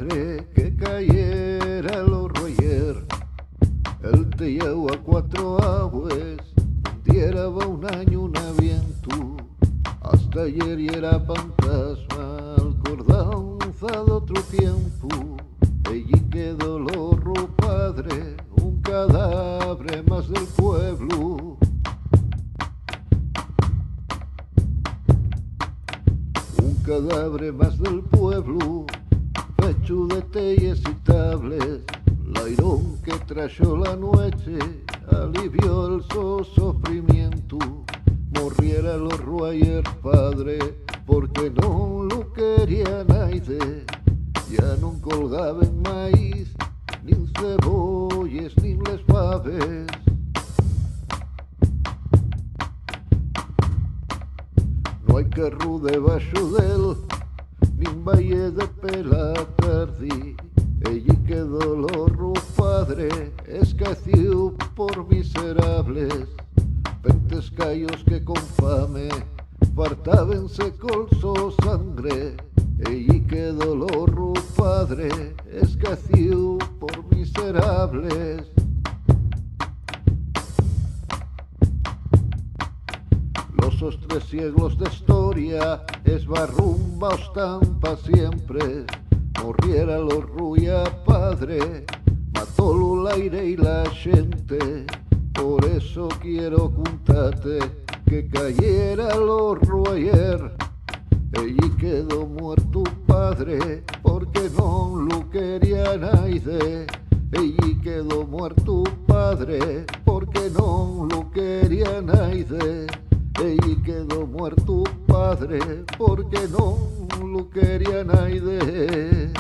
padre que cayera lo royer. El te llevó a cuatro aguas, diera va un año un aviento. Hasta ayer y era fantasma, acordanza de otro tiempo. Allí quedó lo padre, un cadáver más del pueblo. Un cadáver más del pueblo, hecho de telles y tables. L'airón que trayó la noche alivió el sufrimiento. Morriera lo ruayer padre, porque no lo quería nadie. Ya no colgaban maíz, ni cebolles, ni les faves. No hay carro debaixo d'el, ni un valle de pela perdí. Allí quedó lo padre, escació por miserables. Pentes callos que con fame fartábense con su sangre. Allí quedó lo padre, escació por miserables. Los tres siglos de historia esbarrumbaos tan pa siempre. Morriera lo ruya padre, matólo el aire y la gente. Por eso quiero contarte que cayera lo ayer. Allí quedó muerto padre, porque no lo quería nadie. Allí quedó muerto padre, porque no lo quería nadie. Allí quedó muerto padre, porque no lo quería nadie.